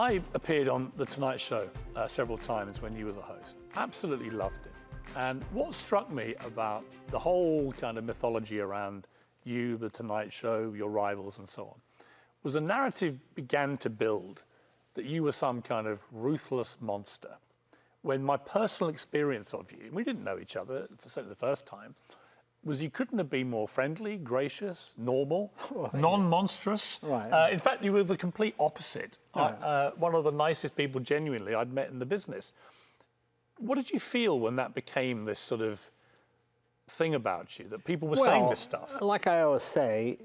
I appeared on The Tonight Show several times when you were the host. Absolutely loved it. And what struck me about the whole kind of mythology around you, The Tonight Show, your rivals and so on, was a narrative began to build that you were some kind of ruthless monster. When my personal experience of you, we didn't know each other, certainly the first time, was you couldn't have been more friendly, gracious, normal, non-monstrous. Right. In fact, you were the complete opposite. Right. One of the nicest people, genuinely, I'd met in the business. What did you feel when that became this sort of thing about you, that people were saying this stuff? Like I always say,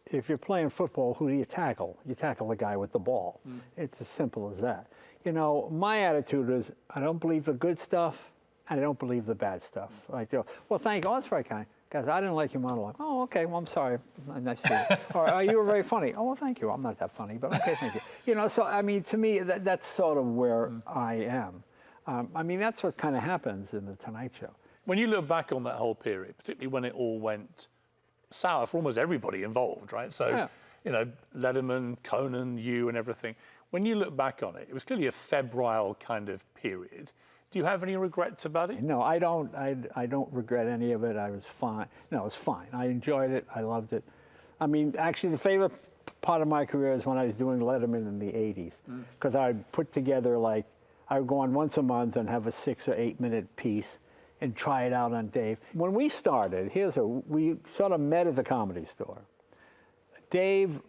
if you're playing football, who do you tackle? You tackle the guy with the ball. It's as simple as that. You know, my attitude is, I don't believe the good stuff, and I don't believe the bad stuff. Like, you know, well, thank you. Oh, that's very kind. Guys, I didn't like your monologue. Oh, okay. Well, I'm sorry. Nice to see you. Or, oh, you were very funny. Oh, well, thank you. I'm not that funny, but okay, thank you. You know, so, I mean, to me, that's sort of where I am. I mean, that's what kind of happens in The Tonight Show. When you look back on that whole period, particularly when it all went sour for almost everybody involved, right? So, Yeah. you know, Letterman, Conan, you and everything. When you look back on it, it was clearly a febrile kind of period. Do you have any regrets about it? No, I don't. I don't regret any of it. I was fine. No, it was fine. I enjoyed it. I loved it. I mean, actually, the favorite part of my career is when I was doing Letterman in the 80s, because I'd put together, like, I would go on once a month and have a 6 or 8 minute piece and try it out on Dave. When we started, we sort of met at the Comedy Store. Dave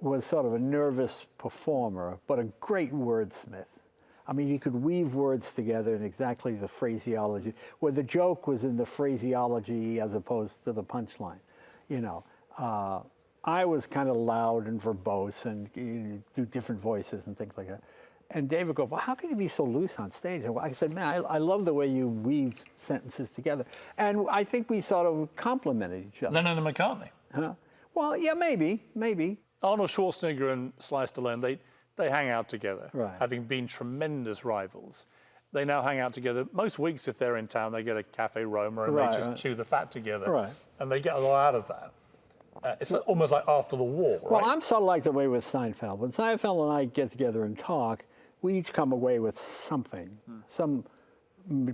was sort of a nervous performer, but a great wordsmith. I mean, he could weave words together in exactly the phraseology, where the joke was in the phraseology as opposed to the punchline. You know, I was kind of loud and verbose and do different voices and things like that. And Dave would go, well, how can you be so loose on stage? I said, man, I love the way you weave sentences together. And I think we sort of complimented each other. Lennon and McCartney. Huh? Well, yeah, maybe. Arnold Schwarzenegger and Sly Stallone, they hang out together, Right. having been tremendous rivals. They now hang out together. Most weeks, if they're in town, they get a Cafe Roma and Right, they just right. chew the fat together. Right. And they get a lot out of that. It's almost like after the war, right? Well, I'm sort of like the way with Seinfeld. When Seinfeld and I get together and talk, we each come away with something, some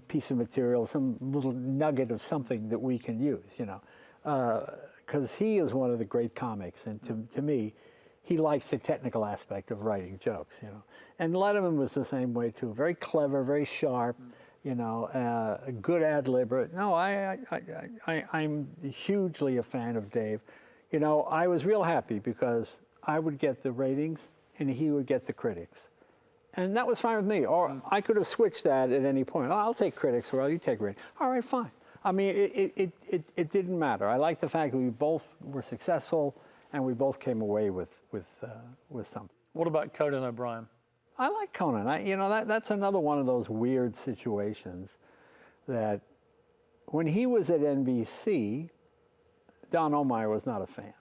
piece of material, some little nugget of something that we can use, you know. Because he is one of the great comics, and to me, he likes the technical aspect of writing jokes, you know. And Letterman was the same way too. Very clever, very sharp, you know, a good ad-libber. No, I'm hugely a fan of Dave. You know, I was real happy because I would get the ratings and he would get the critics. And that was fine with me. Or I could have switched that at any point. Oh, I'll take critics, or you take ratings. All right, fine. I mean, it didn't matter. I like the fact that we both were successful and we both came away with something. What about Conan O'Brien? I like Conan. You know, that's another one of those weird situations that when he was at NBC, Don Omeyer was not a fan.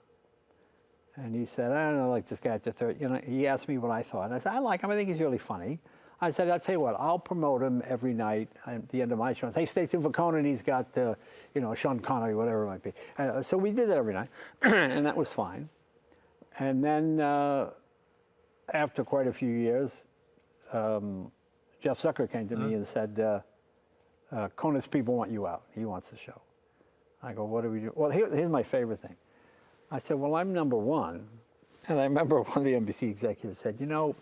And he said, I don't know, like this guy at the third, you know, he asked me what I thought. And I said, I like him, I think he's really funny. I said, I'll tell you what, I'll promote him every night at the end of my show. And say, hey, stay tuned for Conan, he's got, you know, Sean Connery, whatever it might be. So we did that every night, and that was fine. And then after quite a few years, Jeff Zucker came to me and said, Conan's people want you out. He wants the show. I go, what do we do? Well, here's my favorite thing. I said, well, I'm number one. And I remember one of the NBC executives said, you know,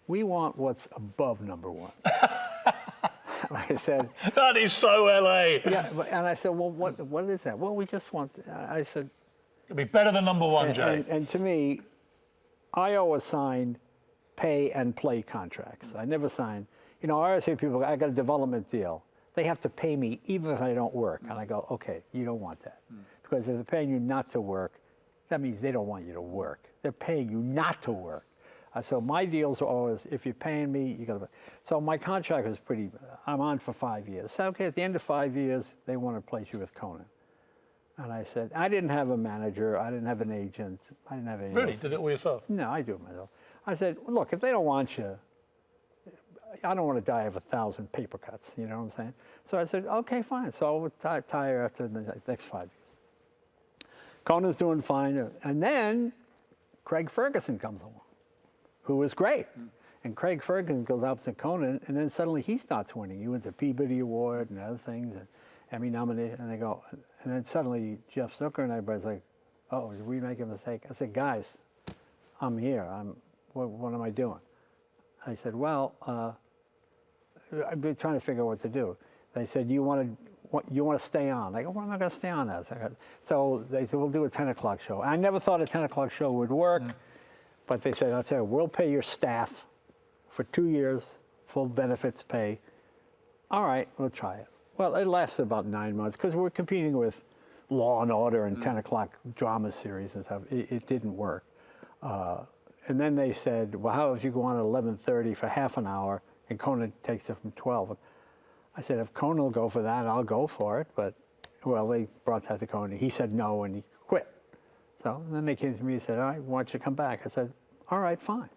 we want what's above number one. I said, that is so LA. Yeah, and I said, well, what is that? Well, we just want, I said. It'll be better than number one, Jay. And to me, I always signed pay and play contracts. I never signed, you know, I always say to people, I got a development deal. They have to pay me even if I don't work. And I go, okay, you don't want that. Because if they're paying you not to work, that means they don't want you to work. They're paying you not to work. So my deals are always, if you're paying me, you got to. So my contract was pretty, I'm on for 5 years. So, okay, at the end of 5 years, they want to place you with Conan. And I said, I didn't have a manager, I didn't have an agent, I didn't have anything. Really? Did it all yourself? No, I do it myself. I said, look, if they don't want you, I don't want to die of 1,000 paper cuts, you know what I'm saying? So I said, okay, fine. So I'll retire after the next 5 years. Conan's doing fine. And then Craig Ferguson comes along. who was great. And Craig Ferguson goes out to Conan, and then suddenly he starts winning. He wins a Peabody Award and other things, and Emmy nomination, and they go, and then suddenly Jeff Snooker and everybody's like, oh, did we make a mistake? I said, guys, I'm here. What am I doing? I said, well, I've been trying to figure out what to do. They said, you want to stay on? I go, what am I going to stay on as? So they said, we'll do a 10 o'clock show. I never thought a 10 o'clock show would work, but they said, I'll tell you, we'll pay your staff for 2 years, full benefits pay. All right, we'll try it. Well, it lasted about 9 months because we're competing with Law and Order and 10 o'clock drama series and stuff. It didn't work. And then they said, well, how if you go on at 11:30 for half an hour and Conan takes it from 12? I said, if Conan will go for that, I'll go for it. But, well, they brought that to Conan. He said no, and he quit. So then they came to me and said, all right, why don't you come back? I said, all right, fine.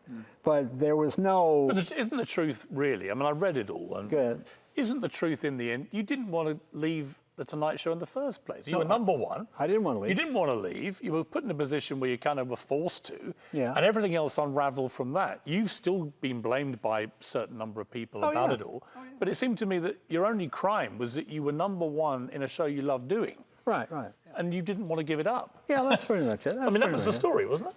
But there was no... But isn't the truth really, I mean, I read it all. And Good. Isn't the truth in the end, you didn't want to leave The Tonight Show in the first place. You were number one. I didn't want to leave. You didn't want to leave. You were put in a position where you kind of were forced to. Yeah. And everything else unraveled from that. You've still been blamed by a certain number of people about it all. But it seemed to me that your only crime was that you were number one in a show you loved doing. Right, right. And you didn't want to give it up. Yeah, that's pretty much it. I mean, that was the story, wasn't it?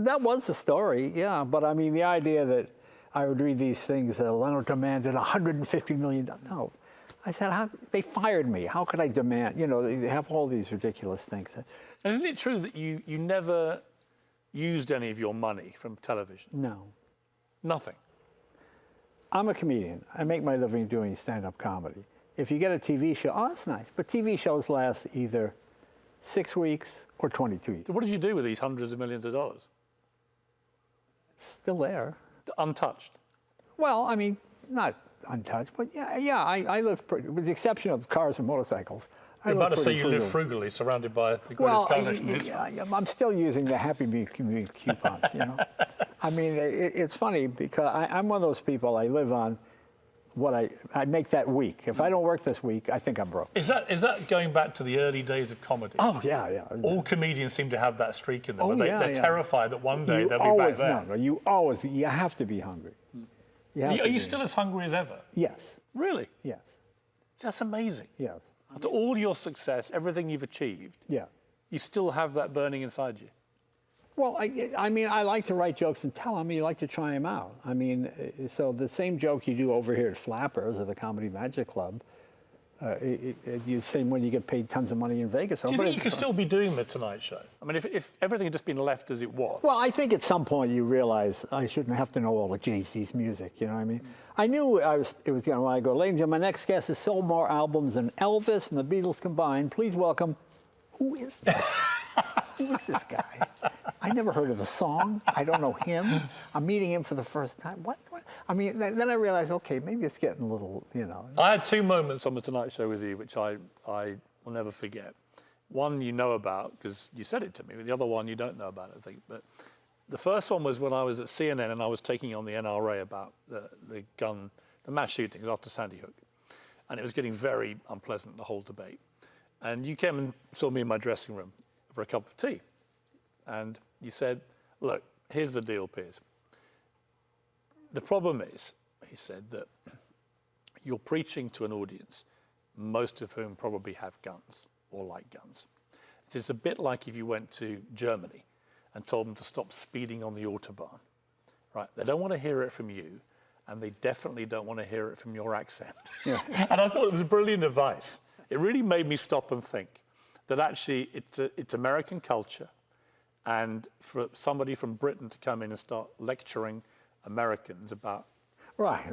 That was the story, yeah. But I mean, the idea that I would read these things, Leno demanded $150 million. No. I said, they fired me. How could I demand? You know, they have all these ridiculous things. And isn't it true that you never used any of your money from television? No. Nothing? I'm a comedian. I make my living doing stand-up comedy. If you get a TV show, oh, that's nice. But TV shows last either 6 weeks or 22 weeks. So what did you do with these hundreds of millions of dollars? Still there. Untouched? Well, I mean, not untouched, but yeah, I live pretty, with the exception of cars and motorcycles. You're about to say you live frugally, surrounded by the greatest car nation in history. I'm still using the Happy Meal coupons, you know. I mean, it's funny because I'm one of those people, I live on what I make that week. If I don't work this week, I think I'm broke. Is that going back to the early days of comedy? Oh, yeah. All comedians seem to have that streak in them. They're terrified that one day they'll be back there. No, you have to be hungry. Are you still as hungry as ever? Yes. Really? Yes. That's amazing. Yes. After all your success, everything you've achieved, yeah, you still have that burning inside you. Well, I mean, I like to write jokes and tell them. You like to try them out. I mean, so the same joke you do over here at Flappers or the Comedy Magic Club, you say when you get paid tons of money in Vegas. Do you think you could still be doing The Tonight Show? I mean, if everything had just been left as it was. Well, I think at some point you realize I shouldn't have to know all of Jay-Z's music, you know what I mean? I knew it was going to, when I go, ladies and gentlemen, my next guest has sold more albums than Elvis and the Beatles combined. Please welcome, who is this? Who is this guy? I never heard of the song. I don't know him. I'm meeting him for the first time. What? I mean, then I realized, okay, maybe it's getting a little, you know. I had two moments on The Tonight Show with you, which I will never forget. One you know about, because you said it to me. The other one you don't know about, I think. But the first one was when I was at CNN and I was taking on the NRA about the mass shootings after Sandy Hook. And it was getting very unpleasant, the whole debate. And you came and saw me in my dressing room for a cup of tea. And you said, look, here's the deal, Piers. The problem is, he said, that you're preaching to an audience, most of whom probably have guns or like guns. So it's a bit like if you went to Germany and told them to stop speeding on the Autobahn, right? They don't want to hear it from you, and they definitely don't want to hear it from your accent. Yeah. And I thought it was brilliant advice. It really made me stop and think that actually it's American culture, and for somebody from Britain to come in and start lecturing Americans about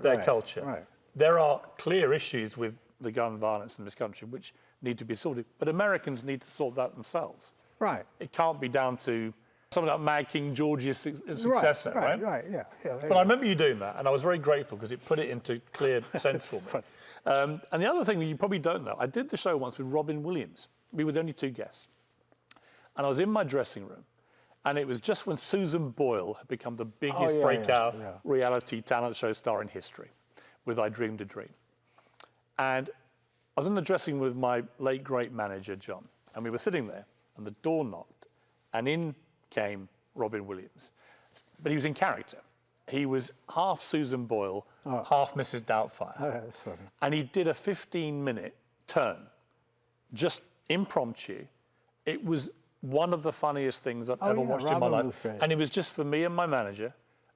their culture. Right. There are clear issues with the gun violence in this country which need to be sorted, but Americans need to sort that themselves. Right. It can't be down to someone like Mad King George's successor, right? Right, yeah. But I remember you doing that, and I was very grateful because it put it into clear sense for me. And the other thing that you probably don't know, I did the show once with Robin Williams. We were the only two guests. And I was in my dressing room, and it was just when Susan Boyle had become the biggest breakout reality talent show star in history with I Dreamed a Dream. And I was in the dressing room with my late, great manager, John, and we were sitting there, and the door knocked, and in came Robin Williams. But he was in character. he was half Susan Boyle, half Mrs. Doubtfire. Oh, that's funny. And he did a 15-minute turn, just impromptu. It was one of the funniest things I've ever watched in my life. Was great. And it was just for me and my manager.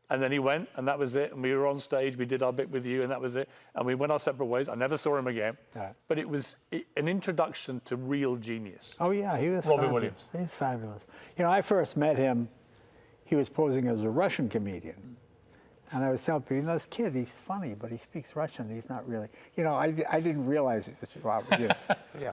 And then he went, and that was it. And we were on stage, we did our bit with you, and that was it. And we went our separate ways. I never saw him again. Right. But it was an introduction to real genius. Oh, yeah, he was Robin fabulous. Williams. He's fabulous. You know, I first met him, he was posing as a Russian comedian. And I was telling people, you know, this kid, he's funny, but he speaks Russian. He's not really, you know, I didn't realize it was Robert. Yeah.